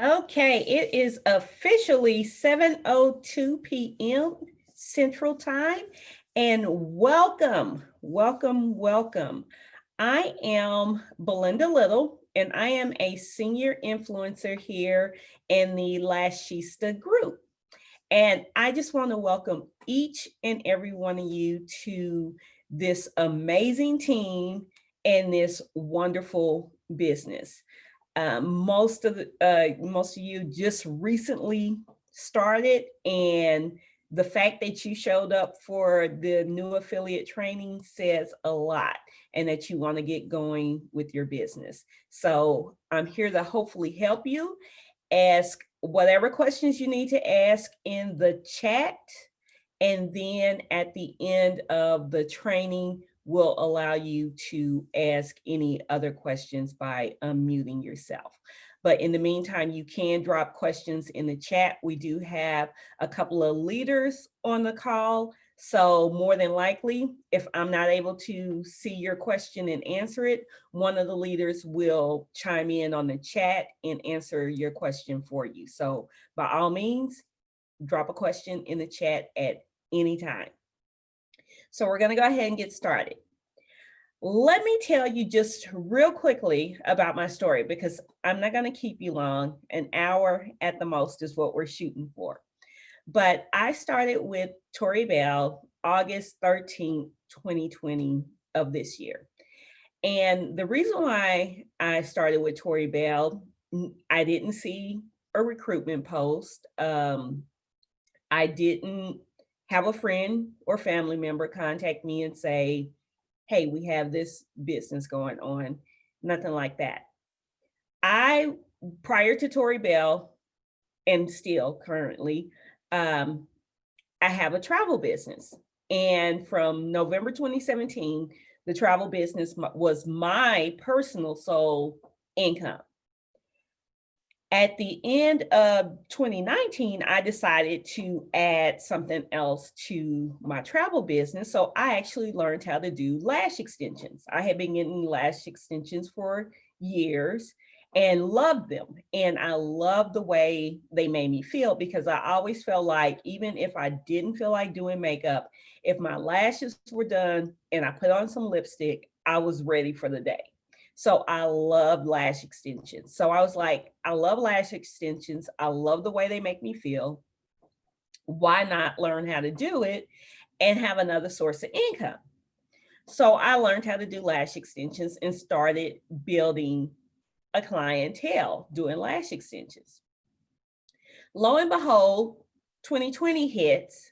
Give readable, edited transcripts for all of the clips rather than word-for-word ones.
Okay, it is officially 7:02 p.m. Central Time, and welcome. I am Belinda Little, and I am a senior influencer here in the Lashista group. And I just want to welcome each and every one of you to this amazing team and this wonderful business. Most of you just recently started, and the fact that you showed up for the new affiliate training says a lot, and that you want to get going with your business. So I'm here to hopefully help you. Ask whatever questions you need to ask in the chat, and then at the end of the training, will allow you to ask any other questions by unmuting yourself. But in the meantime, you can drop questions in the chat. We do have a couple of leaders on the call. So more than likely, if I'm not able to see your question and answer it, one of the leaders will chime in on the chat and answer your question for you. So by all means, drop a question in the chat at any time. So we're going to go ahead and get started. Let me tell you just real quickly about my story, because I'm not going to keep you long. An hour at the most is what we're shooting for. But I started with Tori Belle August 13th, 2020 of this year. And the reason why I started with Tori Belle, I didn't see a recruitment post. I didn't have a friend or family member contact me and say, hey, we have this business going on. Nothing like that. Prior to Tori Belle, and still currently, I have a travel business. And from November 2017, the travel business was my personal sole income. At the end of 2019, I decided to add something else to my travel business. So I actually learned how to do lash extensions. I had been getting lash extensions for years and loved them. And I loved the way they made me feel, because I always felt like, even if I didn't feel like doing makeup, if my lashes were done and I put on some lipstick, I was ready for the day. So I love lash extensions. So I was like, I love lash extensions. I love the way they make me feel. Why not learn how to do it and have another source of income? So I learned how to do lash extensions and started building a clientele doing lash extensions. Lo and behold, 2020 hits,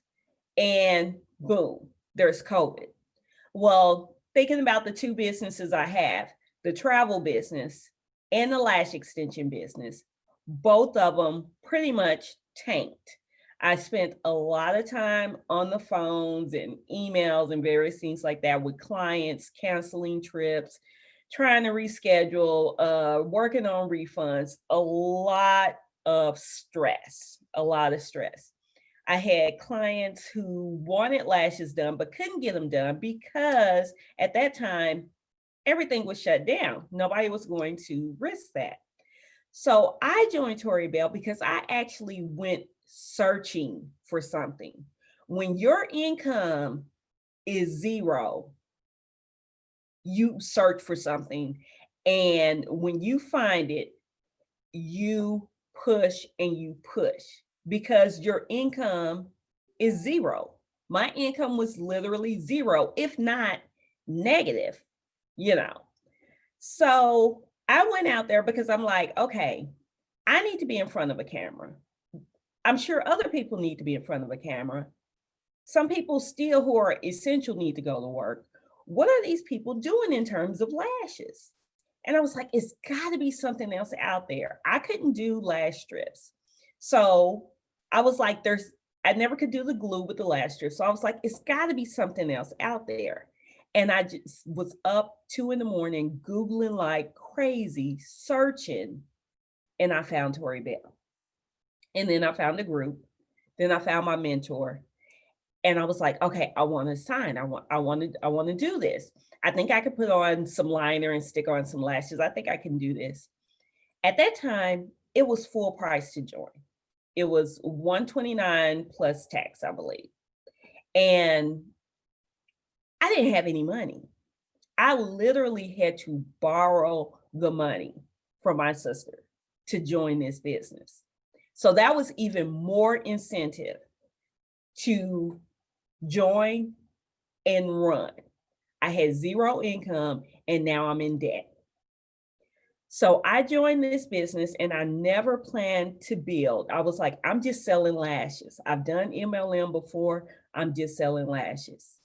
and boom, there's COVID. Well, thinking about the two businesses I have, the travel business and the lash extension business, both of them pretty much tanked. I spent a lot of time on the phones and emails and various things like that with clients, canceling trips, trying to reschedule, working on refunds, a lot of stress. I had clients who wanted lashes done but couldn't get them done because at that time, everything was shut down. Nobody was going to risk that. So I joined Tori Belle because I actually went searching for something. When your income is zero, you search for something. And when you find it, you push and you push, because your income is zero. My income was literally zero, if not negative, you know. So I went out there because I'm like, okay, I need to be in front of a camera. I'm sure other people need to be in front of a camera. Some people still who are essential need to go to work. What are these people doing in terms of lashes? And I was like, it's got to be something else out there. I couldn't do lash strips. So I was like, I never could do the glue with the lash strips. So I was like, it's got to be something else out there. And I just was up 2 a.m, Googling like crazy, searching, and I found Tori Belle. And then I found a group. Then I found my mentor. And I was like, okay, I want to sign. I want to do this. I think I could put on some liner and stick on some lashes. I think I can do this. At that time, it was full price to join. It was $129 plus tax, I believe. And I didn't have any money. I literally had to borrow the money from my sister to join this business. So that was even more incentive to join and run. I had zero income and now I'm in debt. So I joined this business and I never planned to build. I was like, I'm just selling lashes. I've done MLM before. I'm just selling lashes.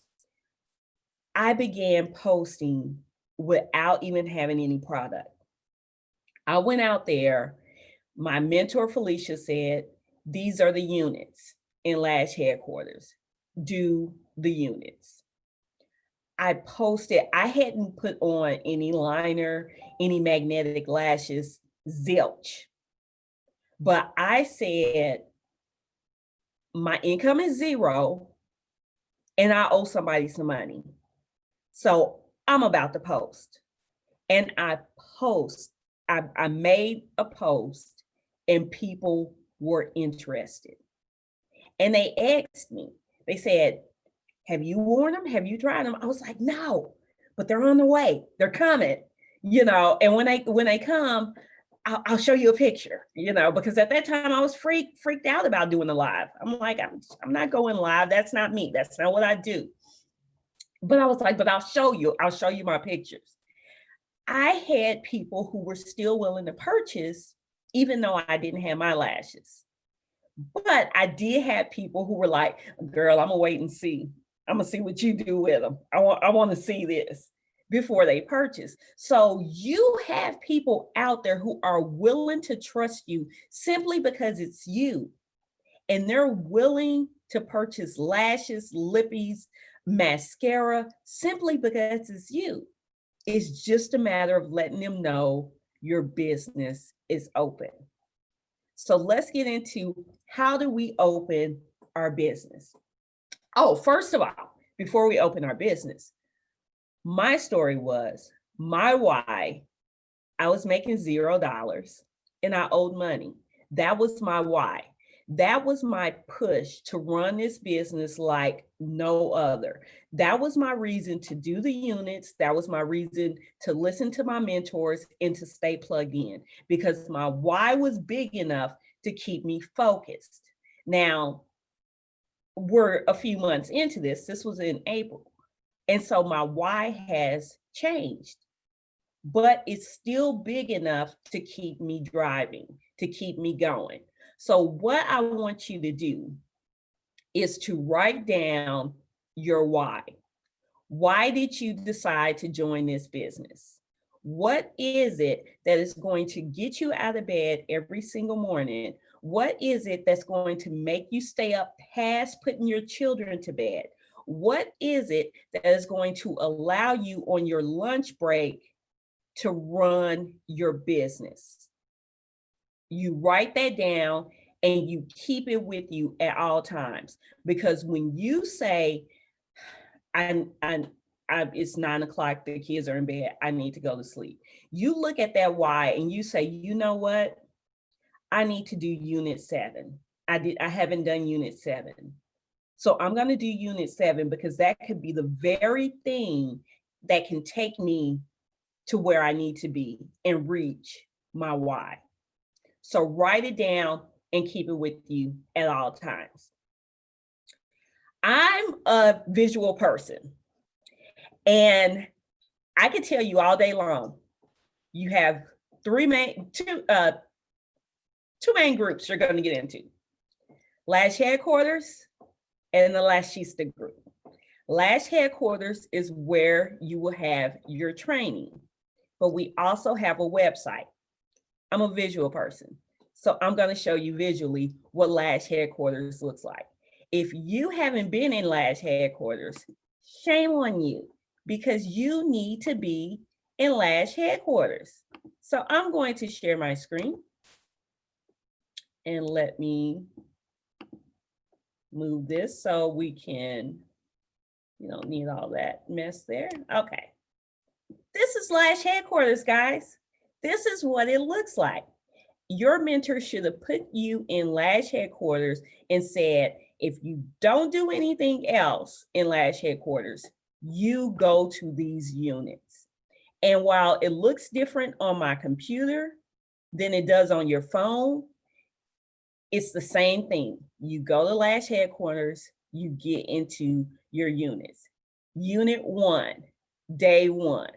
I began posting without even having any product. I went out there. My mentor, Felicia, said, these are the units in Lash headquarters. Do the units. I posted, I hadn't put on any liner, any magnetic lashes, zilch. But I said, my income is zero and I owe somebody some money. So I'm about to post. And I made a post and people were interested. And they asked me, they said, have you worn them? Have you tried them? I was like, no, but they're on the way. They're coming, and when they come, I'll show you a picture, because at that time I was freaked out about doing the live. I'm like, I'm not going live. That's not me. That's not what I do. But I was like, but I'll show you my pictures. I had people who were still willing to purchase, even though I didn't have my lashes. But I did have people who were like, girl, I'm gonna wait and see. I'm gonna see what you do with them. I want to see this before they purchase. So you have people out there who are willing to trust you simply because it's you. And they're willing to purchase lashes, lippies, mascara, simply because it's you. It's just a matter of letting them know your business is open. So let's get into how do we open our business? Oh, first of all, before we open our business, my story was my why. I was making $0 and I owed money. That was my why. That was my push to run this business like no other. That was my reason to do the units. That was my reason to listen to my mentors and to stay plugged in, because my why was big enough to keep me focused. Now, we're a few months into this. This was in April. And so my why has changed, but it's still big enough to keep me driving, to keep me going. So what I want you to do is to write down your why. Why did you decide to join this business? What is it that is going to get you out of bed every single morning? What is it that's going to make you stay up past putting your children to bed? What is it that is going to allow you on your lunch break to run your business? You write that down and you keep it with you at all times. Because when you say, it's 9 o'clock, the kids are in bed, I need to go to sleep. You look at that why and you say, you know what? I need to do unit 7. I haven't done unit 7. So I'm going to do unit 7 because that could be the very thing that can take me to where I need to be and reach my why. So write it down and keep it with you at all times. I'm a visual person, and I can tell you all day long, you have two main groups you're going to get into: Lash headquarters and the Lashista group. Lash headquarters is where you will have your training, but we also have a website. I'm a visual person, so I'm going to show you visually what Lash headquarters looks like. If you haven't been in Lash headquarters, shame on you, because you need to be in Lash headquarters. So I'm going to share my screen, and let me move this so we can, you don't need all that mess there. Okay. This is Lash headquarters, guys. This is what it looks like. your mentor should have put you in Lash headquarters and said, if you don't do anything else in Lash headquarters, you go to these units. And while it looks different on my computer than it does on your phone, it's the same thing. You go to Lash headquarters, you get into your units. Unit 1, day 1.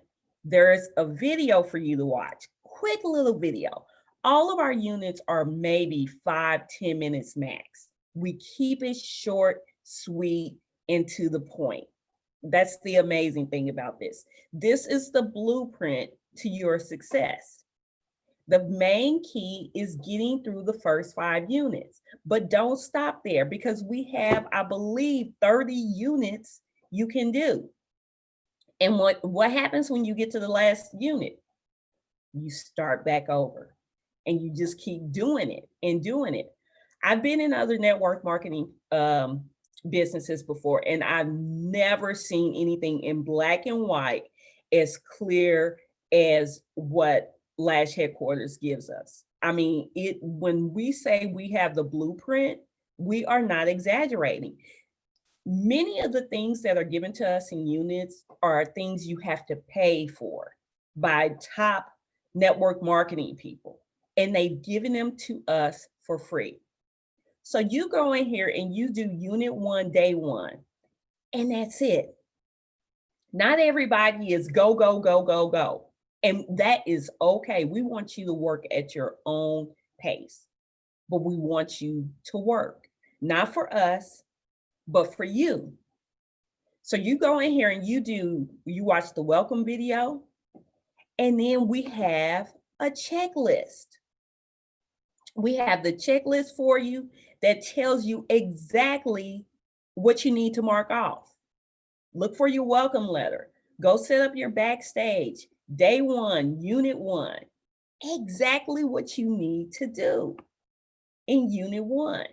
There's a video for you to watch. Quick little video. All of our units are maybe 5-10 minutes max. We keep it short, sweet, and to the point. That's the amazing thing about this. This is the blueprint to your success. The main key is getting through the first 5 units, but don't stop there because we have, I believe, 30 units you can do. And what happens when you get to the last unit? You start back over and you just keep doing it and doing it. I've been in other network marketing businesses before, and I've never seen anything in black and white as clear as what Lash headquarters gives us. I mean, when we say we have the blueprint, we are not exaggerating. Many of the things that are given to us in units are things you have to pay for by top network marketing people, and they've given them to us for free. So you go in here and you do unit 1, day 1, and that's it. Not everybody is go, go, go, go, go. And that is okay. We want you to work at your own pace, but we want you to work, not for us, but for you. So you go in here and you watch the welcome video, and then we have a checklist. We have the checklist for you that tells you exactly what you need to mark off. Look for your welcome letter. Go set up your backstage. Day 1, unit 1. Exactly what you need to do in unit 1.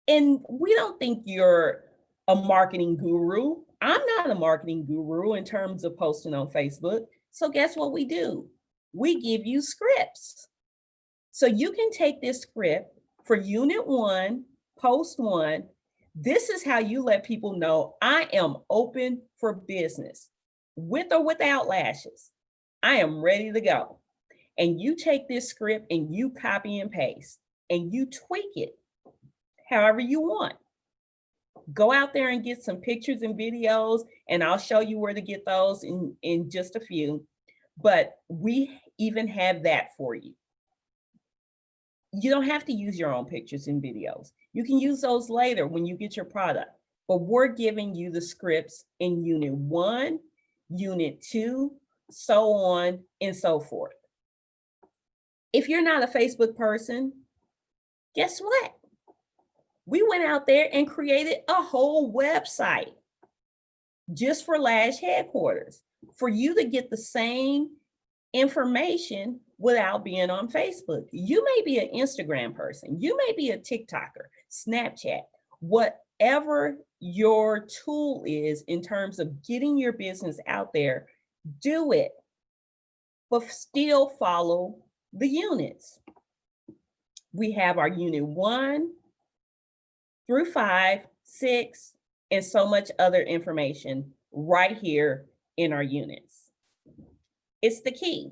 And we don't think you're a marketing guru. I'm not a marketing guru in terms of posting on Facebook. So guess what we do? We give you scripts. So you can take this script for unit 1, post 1. This is how you let people know I am open for business, with or without lashes. I am ready to go. And you take this script and you copy and paste and you tweak it however you want. Go out there and get some pictures and videos, and I'll show you where to get those in just a few. But we even have that for you. You don't have to use your own pictures and videos. You can use those later when you get your product. But we're giving you the scripts in unit 1, unit 2, so on and so forth. If you're not a Facebook person, guess what? We went out there and created a whole website just for Lash headquarters for you to get the same information without being on Facebook. You may be an Instagram person. You may be a TikToker, Snapchat, whatever your tool is in terms of getting your business out there, do it, but still follow the units. We have our unit 1 through 5, 6, and so much other information right here in our units. It's the key.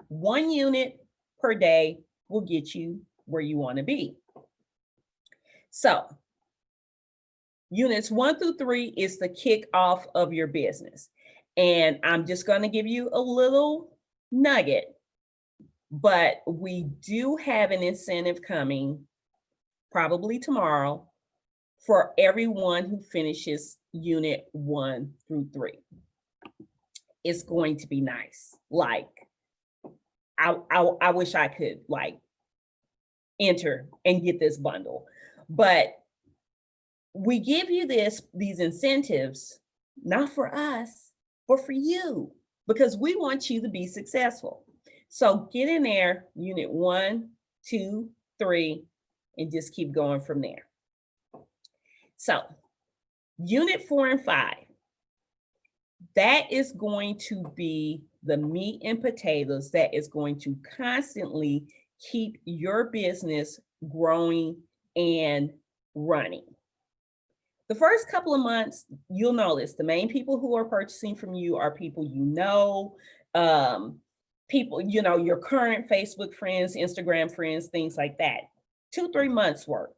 1 unit per day will get you where you want to be. So units 1 through 3 is the kickoff of your business. And I'm just going to give you a little nugget, but we do have an incentive coming probably tomorrow for everyone who finishes unit 1 through 3. It's going to be nice. Like, I wish I could like enter and get this bundle, but we give you these incentives, not for us, but for you, because we want you to be successful. So get in there, unit 1, 2, 3, and just keep going from there. So unit 4 and 5, that is going to be the meat and potatoes that is going to constantly keep your business growing and running. The first couple of months, you'll notice the main people who are purchasing from you are people you know, people, your current Facebook friends, Instagram friends, things like that. 2-3 months worth.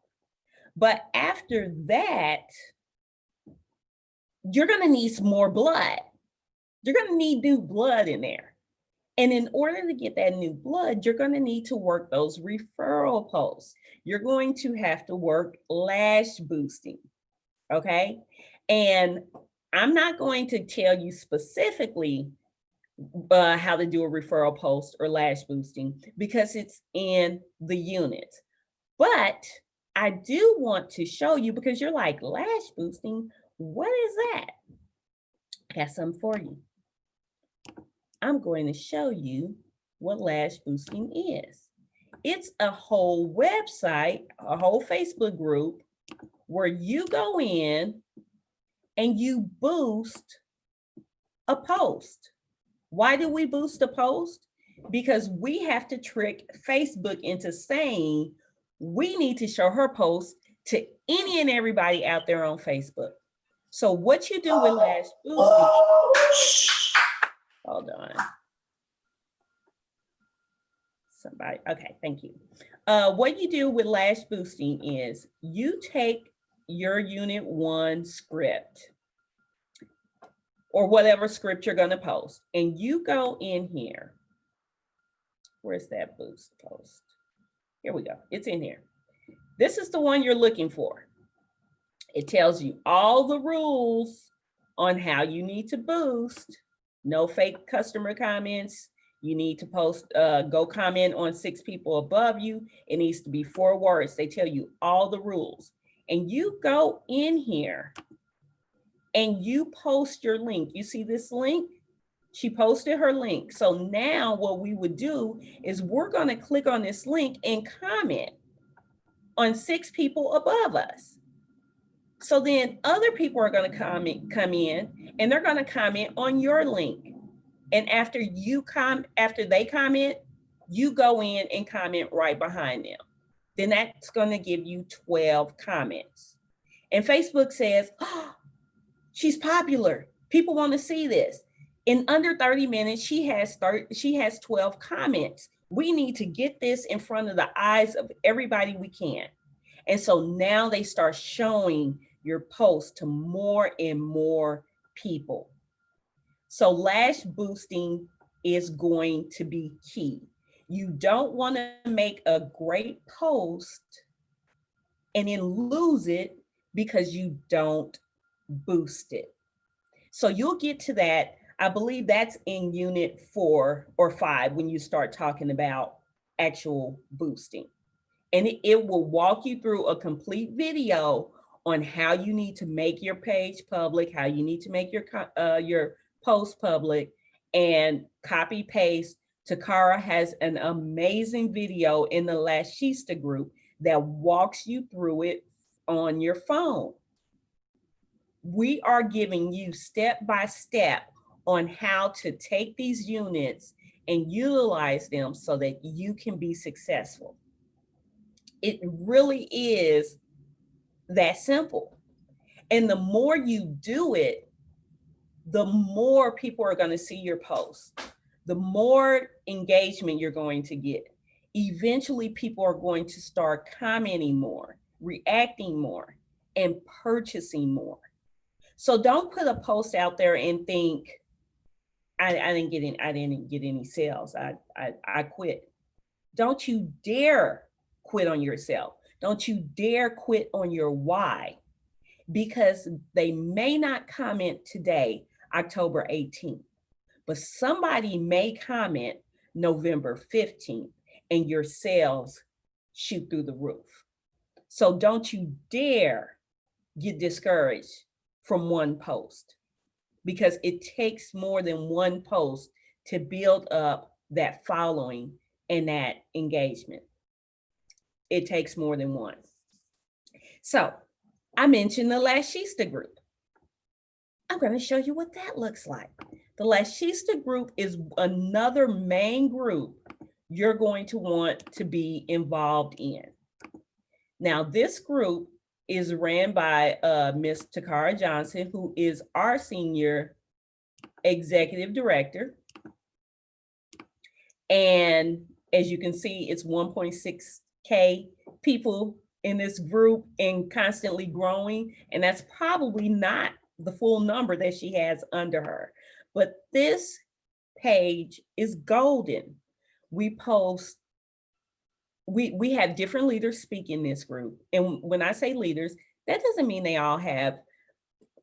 But after that, you're going to need some more blood. You're going to need new blood in there. And in order to get that new blood, you're going to need to work those referral posts. You're going to have to work lash boosting. Okay. And I'm not going to tell you specifically how to do a referral post or lash boosting because it's in the unit. But I do want to show you because you're like, lash boosting, what is that? I got something for you. I'm going to show you what lash boosting is. It's a whole website, a whole Facebook group where you go in and you boost a post. Why do we boost a post? Because we have to trick Facebook into saying we need to show her post to any and everybody out there on Facebook. So what you do with lash boosting, hold on. Somebody, okay, thank you. What you do with lash boosting is you take your unit 1 script or whatever script you're going to post, and you go in here. Where's that boost post? Here we go. It's in here. This is the one you're looking for. It tells you all the rules on how you need to boost. No fake customer comments. You need to post, go comment on 6 people above you. It needs to be 4 words. They tell you all the rules. And you go in here and you post your link. You see this link? She posted her link. So now what we would do is we're going to click on this link and comment on 6 people above us. So then other people are going to come in and they're going to comment on your link. And after they comment, you go in and comment right behind them. Then that's going to give you 12 comments. And Facebook says, oh, she's popular. People want to see this. In under 30 minutes, she has 12 comments. We need to get this in front of the eyes of everybody we can. And so now they start showing your post to more and more people. So lash boosting is going to be key. You don't want to make a great post and then lose it because you don't boost it. So you'll get to that. I believe that's in unit 4 or 5 when you start talking about actual boosting. And it will walk you through a complete video on how you need to make your page public, how you need to make your post public, and copy paste. Takara has an amazing video in the Lashista group that walks you through it on your phone. We are giving you step by step on how to take these units and utilize them so that you can be successful. It really is that simple. And the more you do it, the more people are going to see your posts, the more engagement you're going to get. Eventually, people are going to start commenting more, reacting more, and purchasing more. So don't put a post out there and think, I didn't get any sales. I quit. Don't you dare quit on yourself. Don't you dare quit on your why, because they may not comment today, October 18th, but somebody may comment November 15th and your sales shoot through the roof. So don't you dare get discouraged from one post, because it takes more than one post to build up that following and that engagement. It takes more than one. So I mentioned the Lashista group. I'm going to show you what that looks like. The Lashista group is another main group you're going to want to be involved in. Now, this group is ran by Miss Takara Johnson, who is our senior executive director. And as you can see, it's 1.6K people in this group and constantly growing. And that's probably not the full number that she has under her. But this page is golden. We post, we have different leaders speak in this group. And when I say leaders, that doesn't mean they all have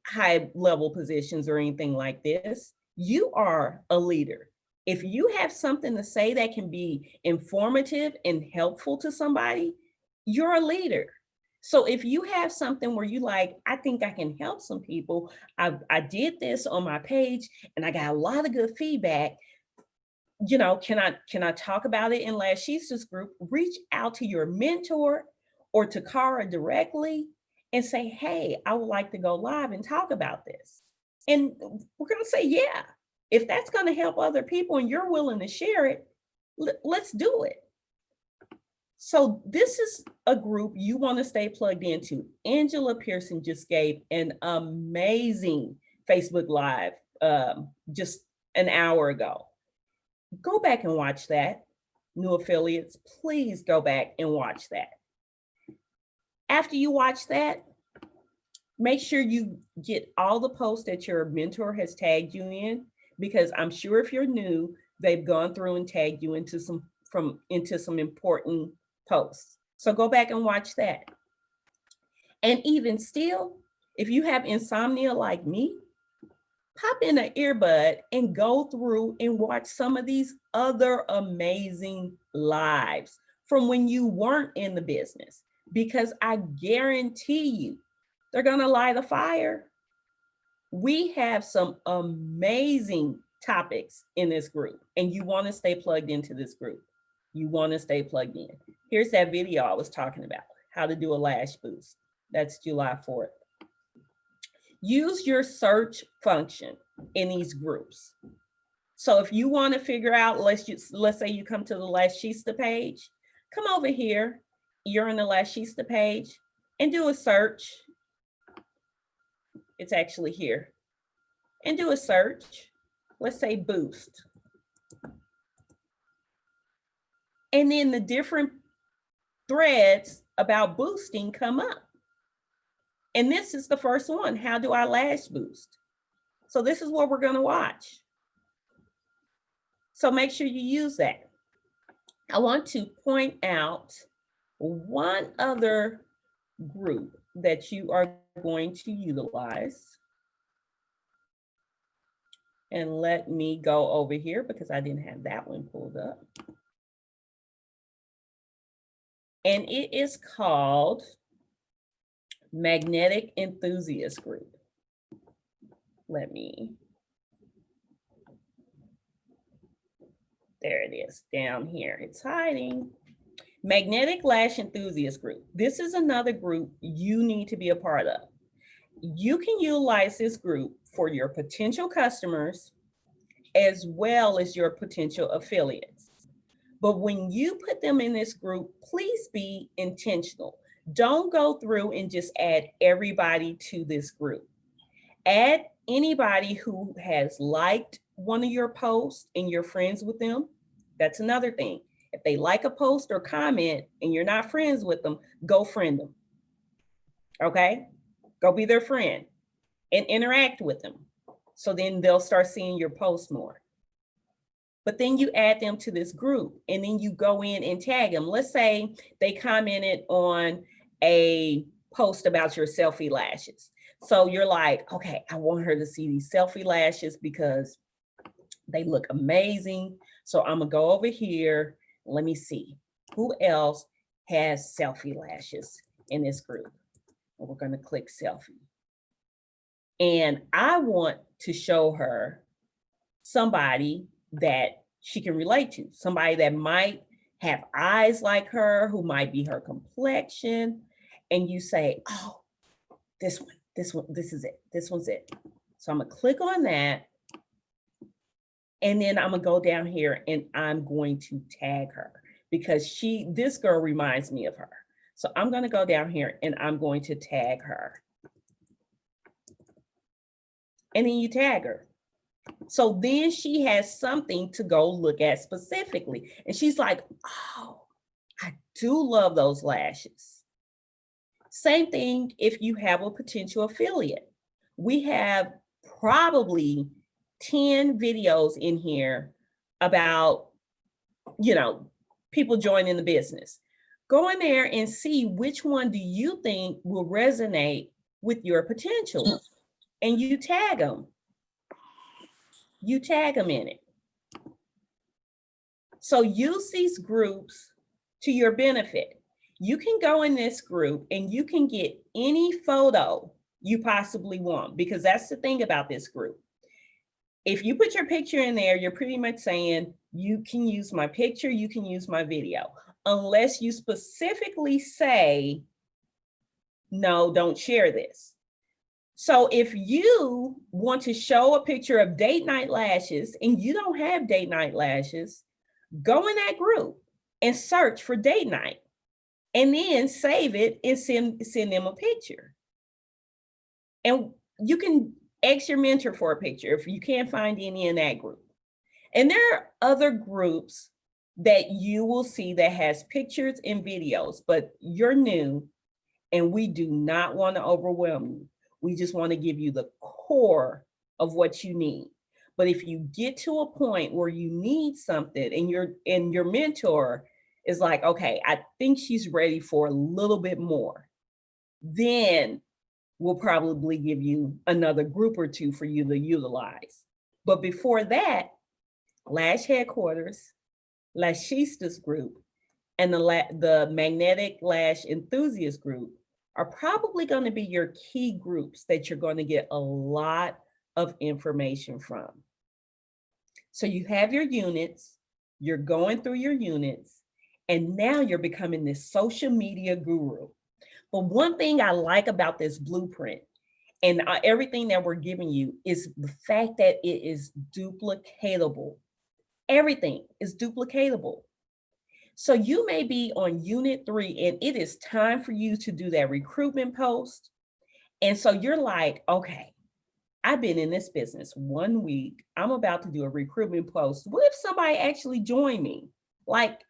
high level positions or anything like this. You are a leader. If you have something to say that can be informative and helpful to somebody, you're a leader. So if you have something where you like, I think I can help some people, I did this on my page and I got a lot of good feedback, can I talk about it in Lashista's group? Reach out to your mentor or to Cara directly and say, hey, I would like to go live and talk about this. And we're going to say, yeah, if that's going to help other people and you're willing to share it, let's do it. So this is a group you want to stay plugged into. Angela Pearson just gave an amazing Facebook Live just an hour ago. Go back and watch that. New affiliates, please go back and watch that. After you watch that, make sure you get all the posts that your mentor has tagged you in, because I'm sure if you're new, they've gone through and tagged you into some important posts. So go back and watch that. And even still, if you have insomnia like me, pop in an earbud and go through and watch some of these other amazing lives from when you weren't in the business, because I guarantee you, they're going to light a fire. We have some amazing topics in this group, and you want to stay plugged into this group. You want to stay plugged in. Here's that video I was talking about, how to do a lash boost. That's July 4th. Use your search function in these groups. So if you want to figure out, let's say you come to the Lashista page, come over here, you're in the Lashista page, and do a search. It's actually here. And do a search. Let's say boost. And then the different threads about boosting come up. And this is the first one. How do I lash boost? So this is what we're going to watch. So make sure you use that. I want to point out one other group that you are going to utilize. And let me go over here because I didn't have that one pulled up. And it is called Magnetic Enthusiast Group. There it is down here. It's hiding. Magnetic Lash Enthusiast Group. This is another group you need to be a part of. You can utilize this group for your potential customers as well as your potential affiliates. But when you put them in this group, please be intentional. Don't go through and just add everybody to this group. Add anybody who has liked one of your posts and you're friends with them. That's another thing. If they like a post or comment and you're not friends with them, go friend them. Okay? Go be their friend and interact with them. So then they'll start seeing your posts more. But then you add them to this group and then you go in and tag them. Let's say they commented on a post about your selfie lashes. So you're like, okay, I want her to see these selfie lashes because they look amazing. So I'm gonna go over here. Let me see who else has selfie lashes in this group. And we're gonna click selfie. And I want to show her somebody that she can relate to, somebody that might have eyes like her, who might be her complexion. And you say, oh, this is it. This one's it. So I'm gonna click on that. And then I'm gonna go down here and I'm going to tag her because this girl reminds me of her. So I'm gonna go down here and I'm going to tag her. And then you tag her. So then she has something to go look at specifically. And she's like, oh, I do love those lashes. Same thing if you have a potential affiliate. We have probably 10 videos in here about, people joining the business. Go in there and see which one do you think will resonate with your potential, and you tag them. You tag them in it. So use these groups to your benefit. You can go in this group and you can get any photo you possibly want, because that's the thing about this group. If you put your picture in there, you're pretty much saying you can use my picture, you can use my video, unless you specifically say, no, don't share this. So if you want to show a picture of date night lashes and you don't have date night lashes, go in that group and search for date night and then save it and send them a picture. And you can ask your mentor for a picture if you can't find any in that group. And there are other groups that you will see that has pictures and videos, but you're new and we do not want to overwhelm you. We just want to give you the core of what you need. But if you get to a point where you need something and your mentor is like, okay, I think she's ready for a little bit more, then we'll probably give you another group or two for you to utilize. But before that, Lash Headquarters, Lashista's group, and the Magnetic Lash Enthusiast group are probably going to be your key groups that you're going to get a lot of information from. So you have your units, you're going through your units, and now you're becoming this social media guru. But one thing I like about this blueprint and everything that we're giving you is the fact that it is duplicatable. Everything is duplicatable. So you may be on unit 3 and it is time for you to do that recruitment post. And so you're like, okay, I've been in this business 1 week. I'm about to do a recruitment post. What if somebody actually joined me? Like,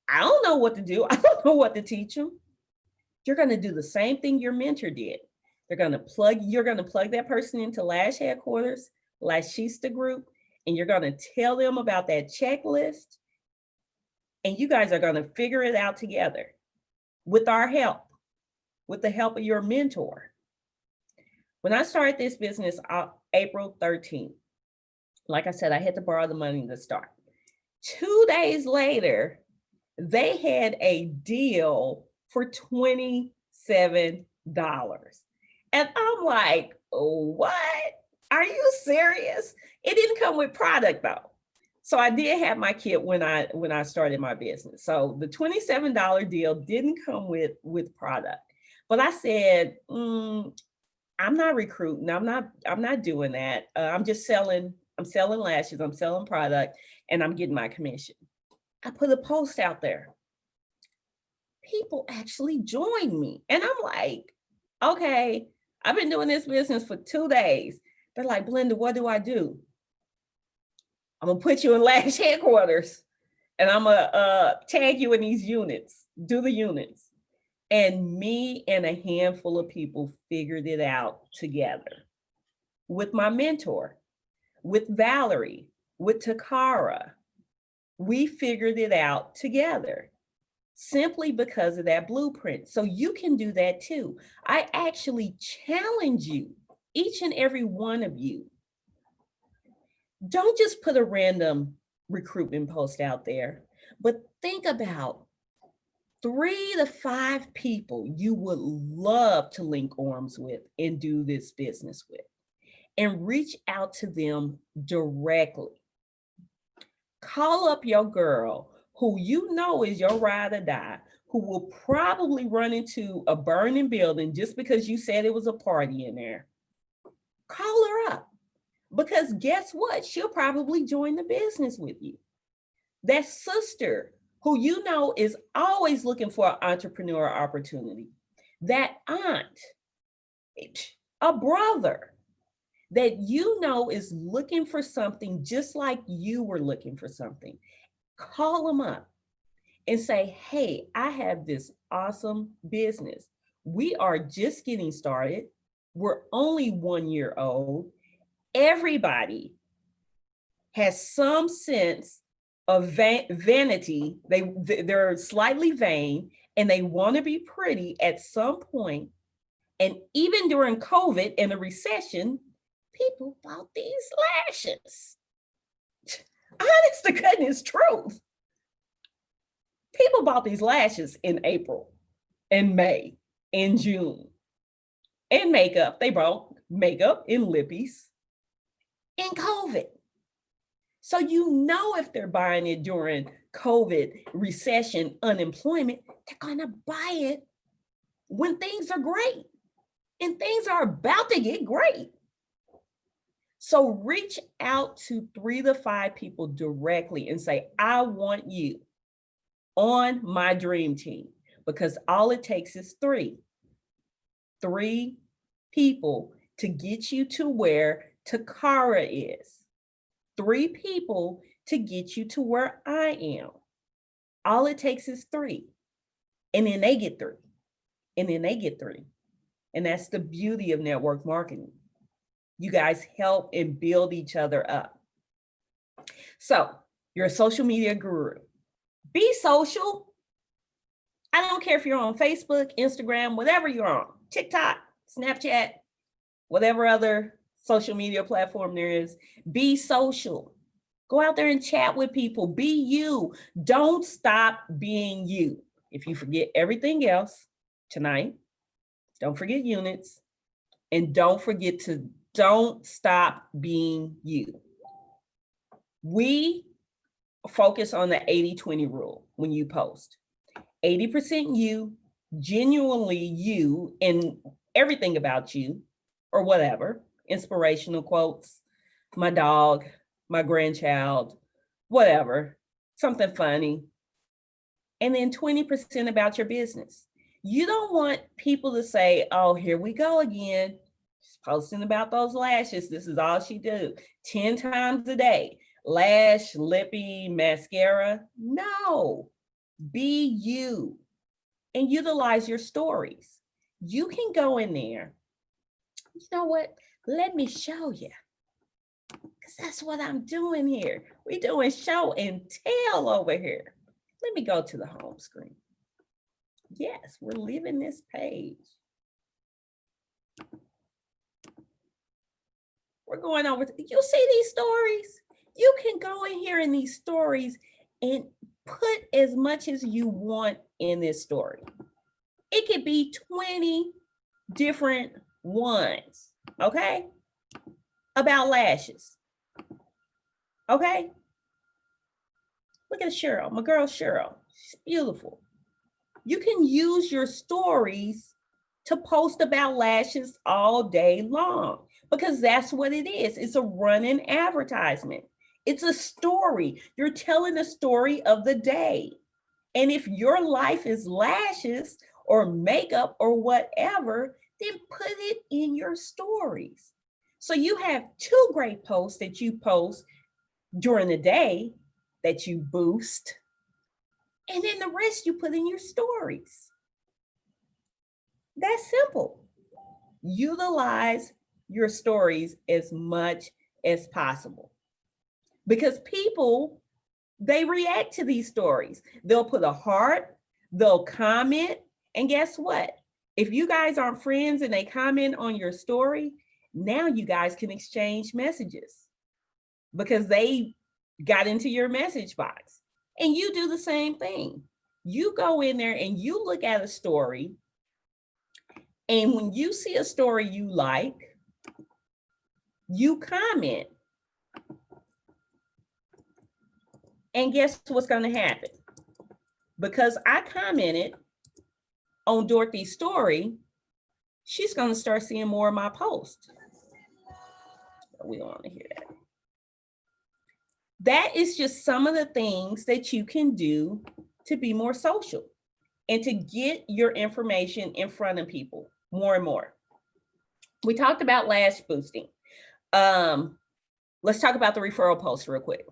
I don't know what to do. I don't know what to teach them. You're going to do the same thing your mentor did. You're going to plug that person into Lash Headquarters, Lashista group, and you're going to tell them about that checklist. And you guys are going to figure it out together with our help, with the help of your mentor. When I started this business April 13th, like I said, I had to borrow the money to start. 2 days later, they had a deal for $27. And I'm like, what? Are you serious? It didn't come with product though. So I did have my kit when I started my business. So the $27 deal didn't come with product. But I said, I'm not recruiting. I'm not doing that. I'm selling lashes, I'm selling product, and I'm getting my commission. I put a post out there. People actually joined me. And I'm like, okay, I've been doing this business for 2 days. They're like, Belinda, what do I do? I'm gonna put you in Lash Headquarters and I'm gonna tag you in these units, do the units. And me and a handful of people figured it out together with my mentor, with Valerie, with Takara. We figured it out together simply because of that blueprint. So you can do that too. I actually challenge you, each and every one of you. Don't just put a random recruitment post out there, but think about 3 to 5 people you would love to link arms with and do this business with, and reach out to them directly. Call up your girl who you know is your ride or die, who will probably run into a burning building just because you said it was a party in there. Call her up. Because guess what? She'll probably join the business with you. That sister who you know is always looking for an entrepreneur opportunity. That aunt, a brother that you know is looking for something just like you were looking for something. Call them up and say, hey, I have this awesome business. We are just getting started. We're only 1 year old. Everybody has some sense of vanity. They're slightly vain and they want to be pretty at some point. And even during COVID and a recession, people bought these lashes. Honest to goodness truth. People bought these lashes in April, in May, in June. And makeup. They bought makeup and lippies in COVID. So you know if they're buying it during COVID, recession, unemployment, they're going to buy it when things are great. And things are about to get great. So reach out to 3 to 5 people directly and say, I want you on my dream team, because all it takes is 3 people to get you to where Takara is. 3 people to get you to where I am. All it takes is 3. And then they get 3. And then they get 3. And that's the beauty of network marketing. You guys help and build each other up. So you're a social media guru. Be social. I don't care if you're on Facebook, Instagram, whatever you're on, TikTok, Snapchat, whatever other social media platform there is. Be social. Go out there and chat with people. Be you. Don't stop being you. If you forget everything else tonight, don't forget units, and don't forget to don't stop being you. We focus on the 80-20 rule when you post. 80% you, genuinely you, and everything about you, or whatever, inspirational quotes, my dog, my grandchild, whatever, something funny. And then 20% about your business. You don't want people to say, oh, here we go again. She's posting about those lashes. This is all she do. 10 times a day. Lash, lippy, mascara. No. Be you and utilize your stories. You can go in there. You know what? Let me show you. Because that's what I'm doing here. We're doing show and tell over here. Let me go to the home screen. Yes, we're leaving this page. We're going over. You see these stories? You can go in here in these stories and put as much as you want in this story. It could be 20 different ones, okay? About lashes, okay? Look at Cheryl, my girl Cheryl. She's beautiful. You can use your stories to post about lashes all day long, because that's what it is. It's a running advertisement. It's a story. You're telling a story of the day. And if your life is lashes or makeup or whatever, then put it in your stories. So you have 2 great posts that you post during the day that you boost, and then the rest you put in your stories. That's simple. Utilize your stories as much as possible, because people, they react to these stories. They'll put a heart, they'll comment, and guess what? If you guys aren't friends and they comment on your story, now you guys can exchange messages because they got into your message box. And you do the same thing. You go in there and you look at a story, and when you see a story you like, you comment. And guess what's going to happen? Because I commented on Dorothy's story, she's going to start seeing more of my posts. We don't want to hear that. That is just some of the things that you can do to be more social and to get your information in front of people more and more. We talked about lash boosting. Let's talk about the referral post real quick.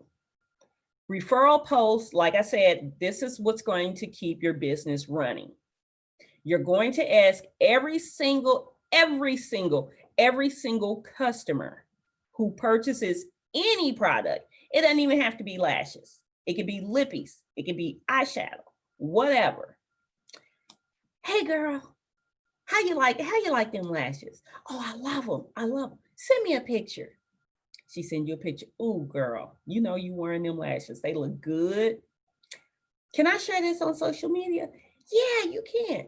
Referral posts, like I said, this is what's going to keep your business running. You're going to ask every single customer who purchases any product. It doesn't even have to be lashes. It could be lippies. It could be eyeshadow, whatever. Hey girl, how you like them lashes? Oh, I love them. I love them. Send me a picture. She send you a picture. Oh, girl, you know you wearing them lashes. They look good. Can I share this on social media? Yeah, you can.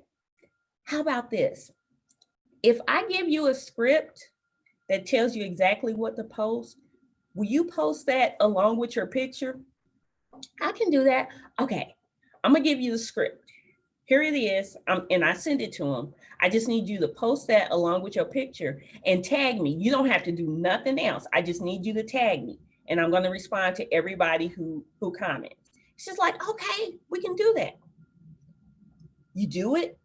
How about this? If I give you a script that tells you exactly what to post, will you post that along with your picture? I can do that. Okay, I'm gonna give you the script. Here it is, and I send it to them. I just need you to post that along with your picture and tag me. You don't have to do nothing else. I just need you to tag me, and I'm gonna respond to everybody who comments. It's just like, okay, we can do that. You do it,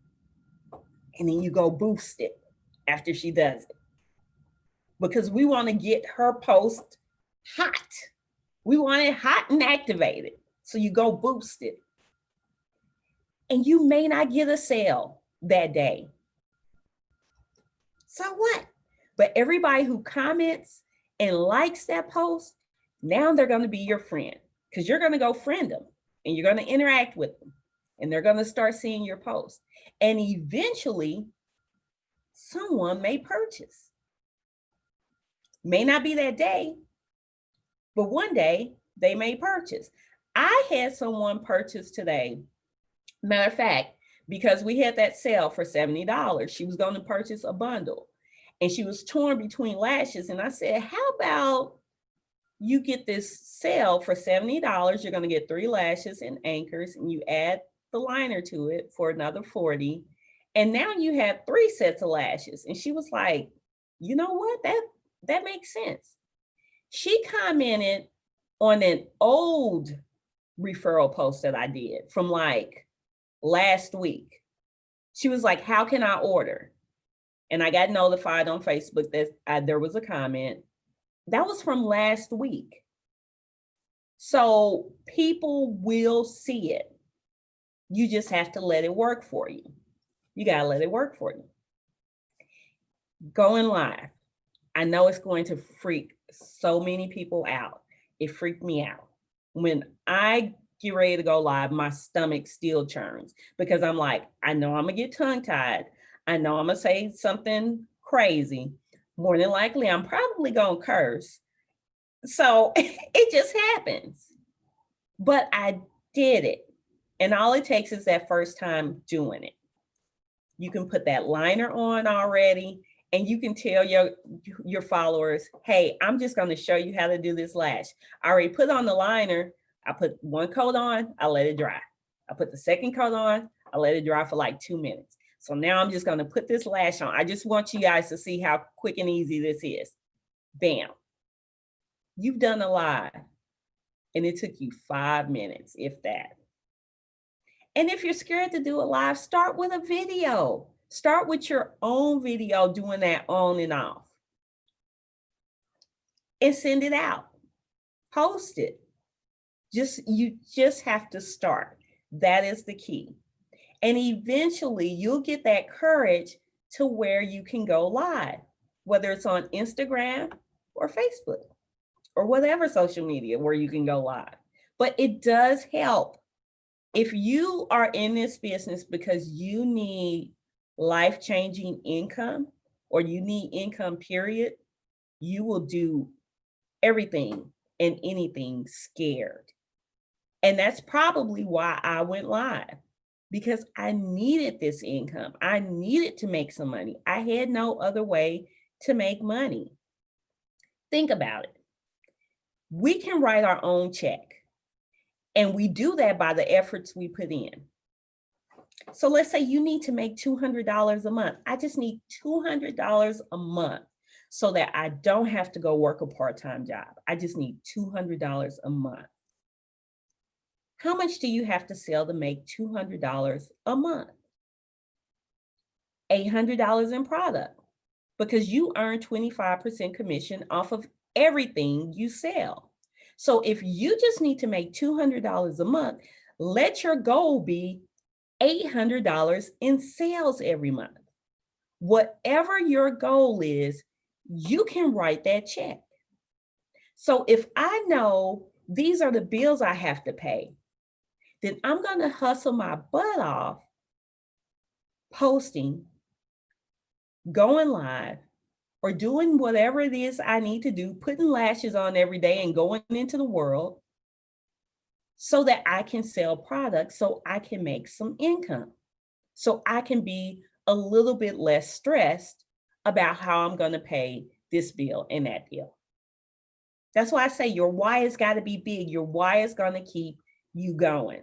and then you go boost it after she does it. Because we want to get her post hot. We want it hot and activated. So you go boost it. And you may not get a sale that day. So what? But everybody who comments and likes that post, now they're going to be your friend because you're going to go friend them and you're going to interact with them and they're going to start seeing your post. And eventually, someone may purchase. May not be that day, but one day they may purchase. I had someone purchase today. Matter of fact, because we had that sale for $70, she was going to purchase a bundle and she was torn between lashes. And I said, how about you get this sale for $70? You're going to get 3 lashes and anchors and you add the liner to it for another $40. And now you have 3 sets of lashes. And she was like, you know what? That makes sense. She commented on an old referral post that I did from like last week. She was like, how can I order? And I got notified on Facebook that there was a comment. That was from last week. So people will see it. You just have to let it work for you. You got to let it work for you. Going live. I know it's going to freak so many people out. It freaked me out. When I get ready to go live, my stomach still churns because I'm like, I know I'm gonna get tongue-tied. I know I'm gonna say something crazy. More than likely, I'm probably gonna curse. So it just happens. But I did it. And all it takes is that first time doing it. You can put that liner on already. And you can tell your followers, hey, I'm just going to show you how to do this lash. I already put on the liner. I put one coat on, I let it dry. I put the second coat on, I let it dry for like 2 minutes. So now I'm just going to put this lash on. I just want you guys to see how quick and easy this is. Bam. You've done a live and it took you 5 minutes, if that. And if you're scared to do a live, start with a video. Start with your own video doing that on and off. And send it out. Post it. You just have to start. That is the key. And eventually you'll get that courage to where you can go live, whether it's on Instagram or Facebook or whatever social media where you can go live. But it does help. If you are in this business because you need life-changing income or you need income, period, you will do everything and anything scared. And that's probably why I went live, because I needed this income. I needed to make some money. I had no other way to make money. Think about it. We can write our own check, and we do that by the efforts we put in. So let's say you need to make $200 a month. I just need $200 a month. so that I don't have to go work a part-time job. I just need $200 a month. How much do you have to sell to make $200 a month? $800 in product, because you earn 25% commission off of everything you sell. So if you just need to make $200 a month, let your goal be $800 in sales every month. Whatever your goal is, you can write that check. So if I know these are the bills I have to pay, then I'm going to hustle my butt off posting, going live, or doing whatever it is I need to do, putting lashes on every day and going into the world so that I can sell products, so I can make some income, so I can be a little bit less stressed about how I'm going to pay this bill and that bill. That's why I say your why has got to be big. Your why is going to keep you going.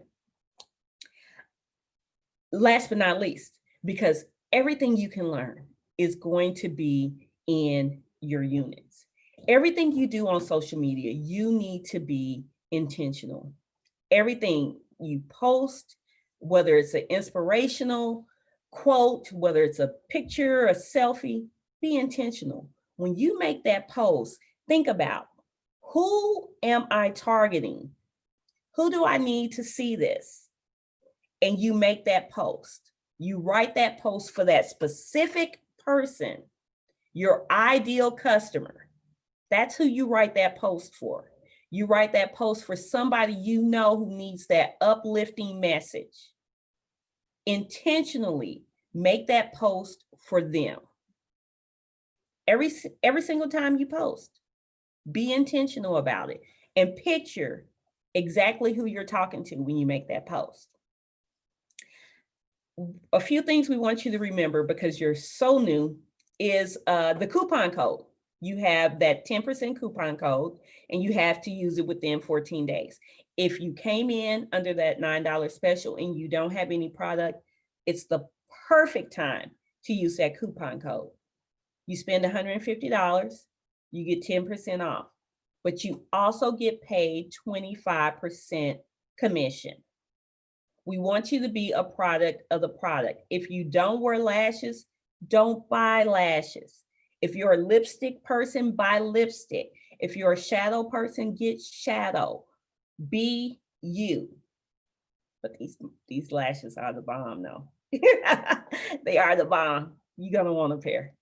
Last but not least, because everything you can learn is going to be in your units. Everything you do on social media, you need to be intentional. Everything you post, whether it's an inspirational quote, whether it's a picture, a selfie, be intentional. When you make that post, think about, who am I targeting? Who do I need to see this? And you make that post. You write that post for that specific person, your ideal customer. That's who you write that post for. You write that post for somebody you know who needs that uplifting message. Intentionally make that post for them. Every single time you post, be intentional about it and picture exactly who you're talking to when you make that post. A few things we want you to remember, because you're so new, is the coupon code. You have that 10% coupon code, and you have to use it within 14 days. If you came in under that $9 special and you don't have any product, it's the perfect time to use that coupon code. You spend $150, you get 10% off, but you also get paid 25% commission. We want you to be a product of the product. If you don't wear lashes, don't buy lashes. If you're a lipstick person, buy lipstick. If you're a shadow person, get shadow. Be you. But these lashes are the bomb, though. They are the bomb. You're gonna want a pair.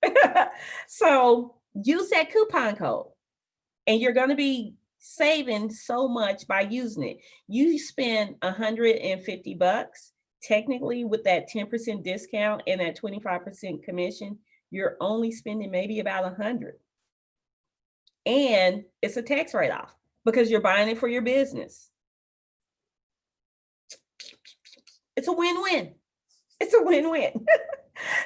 So use that coupon code, and you're gonna be saving so much by using it. You spend $150. Technically, with that 10% discount and that 25% commission, you're only spending maybe about 100. And it's a tax write-off because you're buying it for your business. It's a win-win. It's a win-win.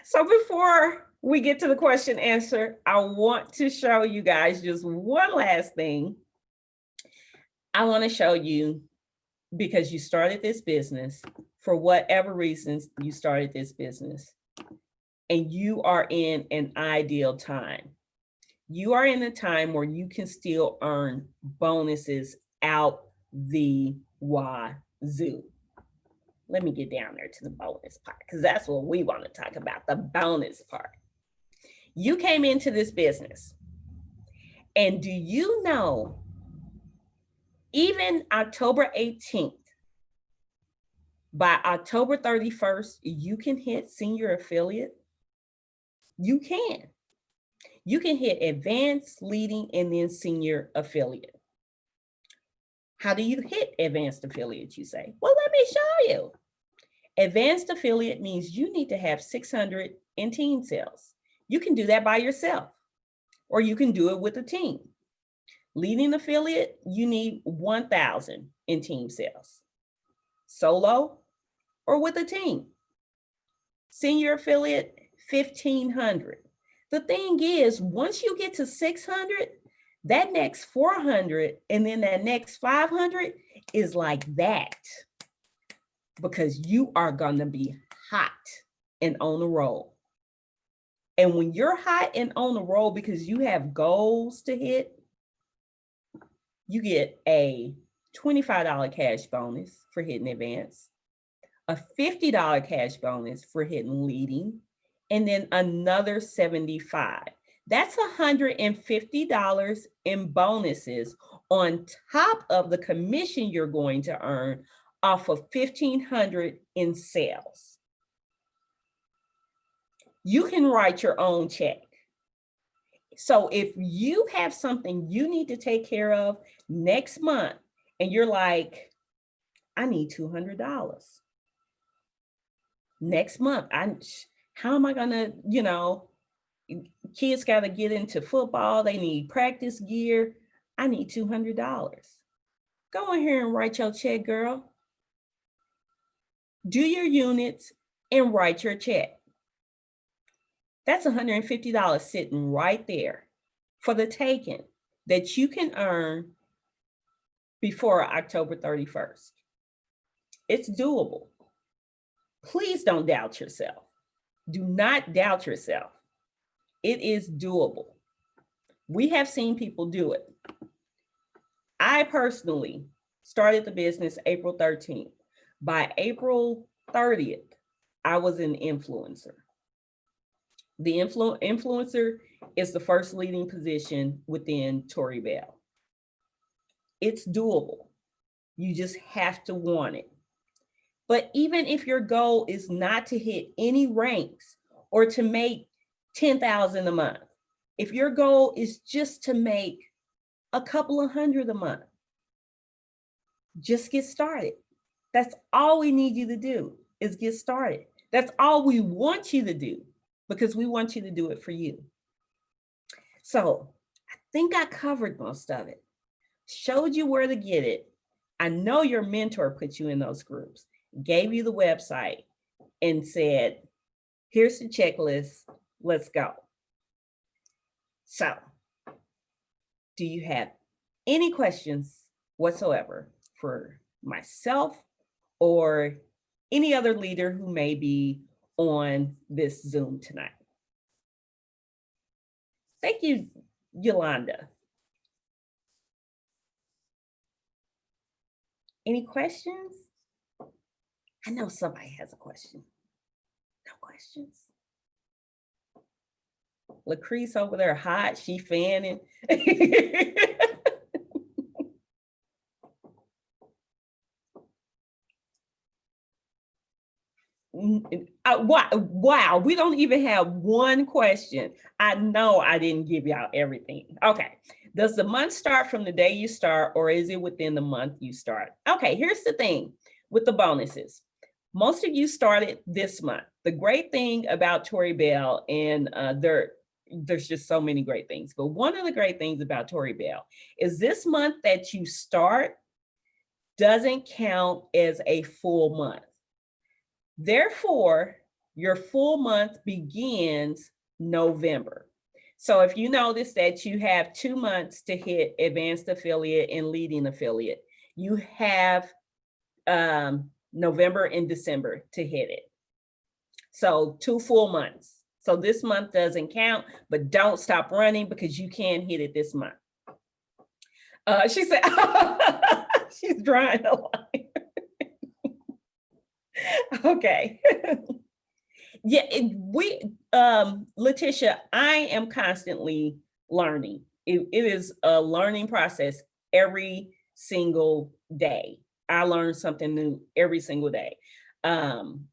So before we get to the question answer, I want to show you guys just one last thing. I want to show you, because you started this business, for whatever reasons you started this business, and you are in an ideal time. You are in a time where you can still earn bonuses out the wazoo. Let me get down there to the bonus part, because that's what we want to talk about, the bonus part. You came into this business, and do you know, even October 18th, by October 31st, you can hit senior affiliate? You can. You can hit advanced, leading, and then senior affiliate. How do you hit advanced affiliate, you say? Well, let me show you. Advanced affiliate means you need to have 600 in team sales. You can do that by yourself, or you can do it with a team. Leading affiliate, you need 1,000 in team sales. Solo or with a team. Senior affiliate, 1,500. The thing is, once you get to 600, that next 400 and then that next 500 is like that, because you are going to be hot and on the roll. And when you're hot and on the roll because you have goals to hit, you get a $25 cash bonus for hitting advance, a $50 cash bonus for hitting leading, and then another $75. That's $150 in bonuses on top of the commission you're going to earn off of $1,500 in sales. You can write your own check. So if you have something you need to take care of next month and you're like, I need $200 next month, how am I gonna, kids got to get into football, they need practice gear, I need $200. Go in here and write your check, girl. Do your units and write your check. That's $150 sitting right there for the taking that you can earn before October 31st. It's doable. Please don't doubt yourself. Do not doubt yourself. It is doable. We have seen people do it. I personally started the business April 13th. By April 30th, I was an influencer. The influencer is the first leading position within Tori Belle. It's doable. You just have to want it. But even if your goal is not to hit any ranks or to make $10,000 a month, if your goal is just to make a couple of hundred a month, just get started. That's all we need you to do is get started. That's all we want you to do because we want you to do it for you. So I think I covered most of it. Showed you where to get it. I know your mentor put you in those groups, gave you the website and said, here's the checklist, let's go. So, do you have any questions whatsoever for myself or any other leader who may be on this Zoom tonight? Thank you, Yolanda. Any questions? I know somebody has a question. No questions? Lacrice over there hot, she fanning. Wow, we don't even have one question. I know I didn't give y'all everything. Okay, does the month start from the day you start or is it within the month you start? Okay, here's the thing with the bonuses. Most of you started this month. The great thing about Tori Belle, and there's just so many great things, but one of the great things about Tori Belle is this month that you start doesn't count as a full month. Therefore, your full month begins November. So if you notice that you have 2 months to hit advanced affiliate and leading affiliate, you have November and December to hit it. So 2 full months. So this month doesn't count, but don't stop running because you can hit it this month. She said, she's drawing a line. Okay. Yeah, Letitia, I am constantly learning. It is a learning process every single day. I learn something new every single day. One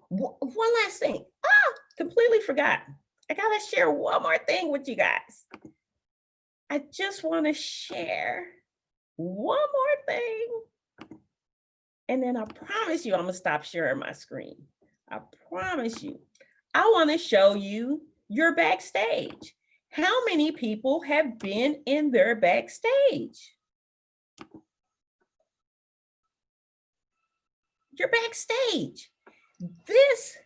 last thing. Completely forgot. I gotta share one more thing with you guys. I just want to share one more thing. And then I promise you, I'm gonna stop sharing my screen. I promise you. I want to show you your backstage. How many people have been in their backstage? You're backstage. This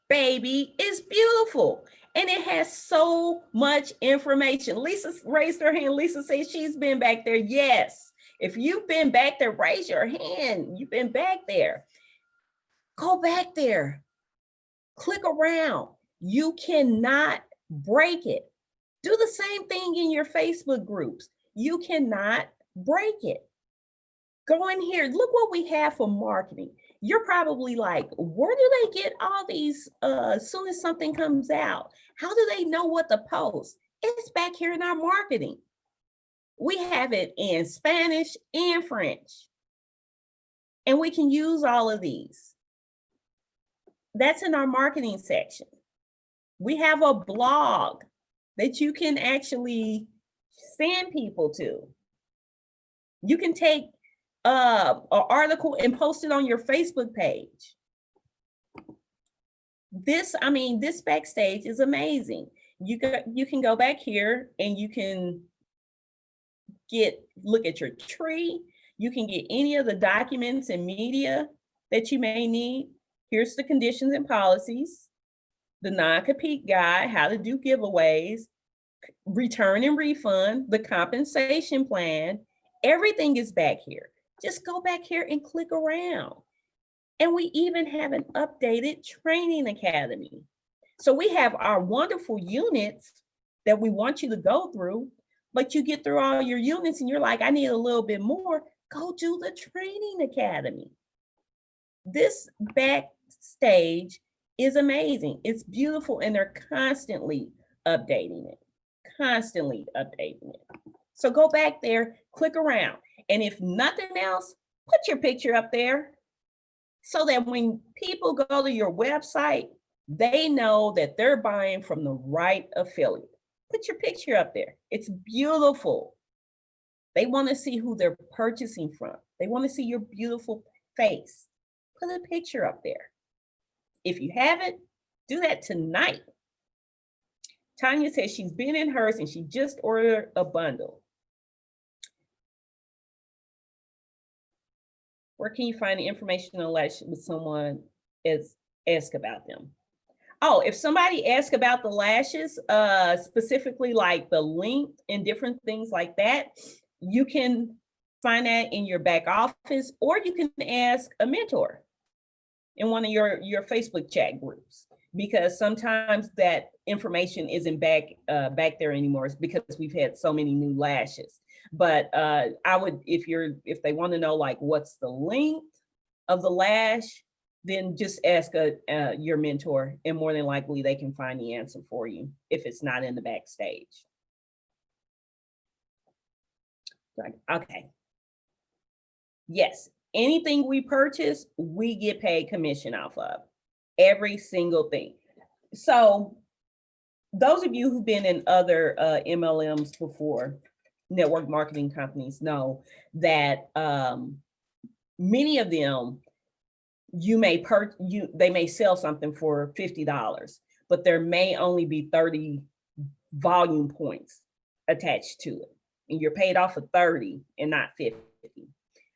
baby is beautiful and it has so much information. Lisa raised her hand. Lisa says she's been back there. Yes. If you've been back there, raise your hand. You've been back there. Go back there. Click around. You cannot break it. Do the same thing in your Facebook groups. You cannot break it. Go in here, look what we have for marketing. You're probably like, where do they get all these as soon as something comes out? How do they know what to post? It's back here in our marketing. We have it in Spanish and French. And we can use all of these. That's in our marketing section. We have a blog that you can actually send people to. You can take an article and post it on your Facebook page. This backstage is amazing. You can go back here and you can look at your tree. You can get any of the documents and media that you may need. Here's the conditions and policies, the non-compete guide, how to do giveaways, return and refund, the compensation plan. Everything is back here. Just go back here and click around. And we even have an updated training academy. So we have our wonderful units that we want you to go through, but you get through all your units and you're like, I need a little bit more. Go do the training academy. This backstage is amazing. It's beautiful, and they're constantly updating it. So go back there, click around. And if nothing else, put your picture up there so that when people go to your website, they know that they're buying from the right affiliate. Put your picture up there. It's beautiful. They want to see who they're purchasing from. They want to see your beautiful face. Put a picture up there. If you haven't, do that tonight. Tanya says she's been in hers and she just ordered a bundle. Where can you find the information on lashes with someone ask about them? Oh, if somebody asks about the lashes, specifically like the length and different things like that, you can find that in your back office, or you can ask a mentor in one of your Facebook chat groups, because sometimes that information isn't back there anymore. It's because we've had so many new lashes. But I would, if they want to know like what's the length of the lash, then just ask your mentor, and more than likely they can find the answer for you if it's not in the backstage. Okay. Yes, anything we purchase, we get paid commission off of. Every single thing. So those of you who've been in other MLMs before, network marketing companies, know that many of them, they may sell something for $50, but there may only be 30 volume points attached to it, and you're paid off of 30 and not 50.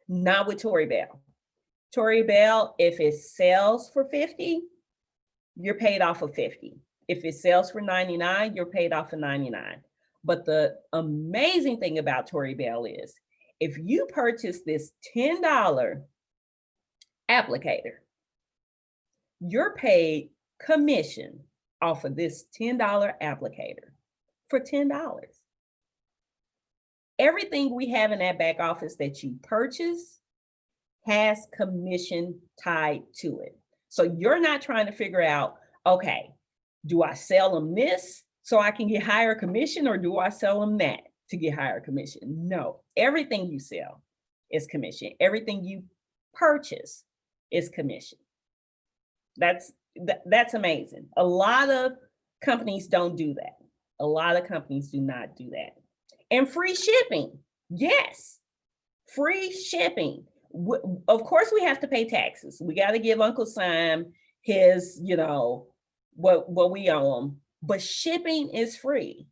Not with Tori Belle. Tori Belle, if it sells for 50, you're paid off of 50. If it sells for 99, you're paid off of 99. But the amazing thing about Tori Belle is, if you purchase this $10 applicator, you're paid commission off of this $10 applicator for $10. Everything we have in that back office that you purchase has commission tied to it. So you're not trying to figure out, okay, do I sell them this so I can get higher commission, or do I sell them that to get higher commission? No, everything you sell is commission. Everything you purchase is commission. That's amazing. A lot of companies don't do that. A lot of companies do not do that. And free shipping. Yes, free shipping. Of course, we have to pay taxes. We got to give Uncle Sam his, what we owe him. But shipping is free.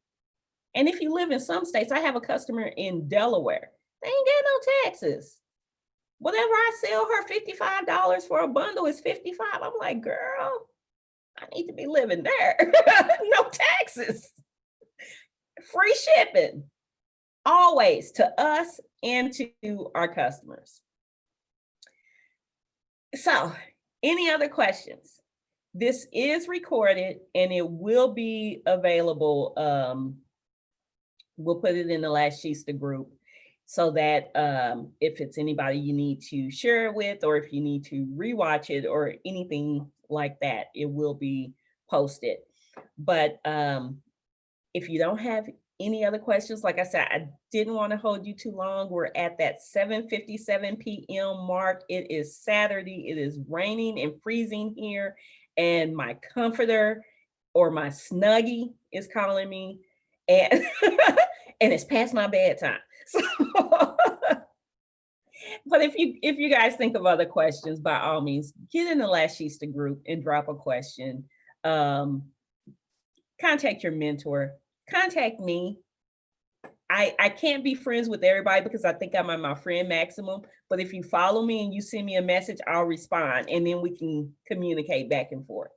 And if you live in some states, I have a customer in Delaware. They ain't get no taxes. Whatever I sell her $55 for a bundle is $55. I'm like, girl, I need to be living there. No taxes. Free shipping. Always, to us and to our customers. So, any other questions? This is recorded and it will be available. We'll put it in the Lashista group so that if it's anybody you need to share it with, or if you need to rewatch it or anything like that, it will be posted. But if you don't have any other questions, like I said, I didn't want to hold you too long. We're at that 7:57 p.m. mark. It is Saturday. It is raining and freezing here. And my comforter or my Snuggie is calling me. And, and it's past my bedtime. So, but if you guys think of other questions, by all means, get in the Lashista group and drop a question. Contact your mentor. Contact me. I can't be friends with everybody because I think I'm at my friend maximum. But if you follow me and you send me a message, I'll respond and then we can communicate back and forth.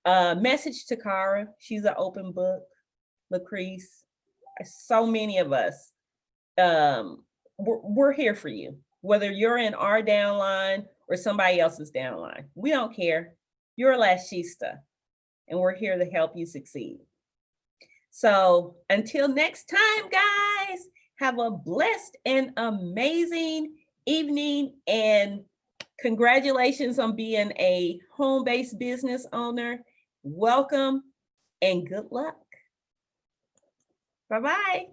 Message to Cara. She's an open book. Lucrease. So many of us. We're here for you. Whether you're in our downline or somebody else's downline. We don't care. You're a Lashista. And we're here to help you succeed. So until next time, guys, have a blessed and amazing evening, and congratulations on being a home-based business owner. Welcome and good luck. Bye-bye.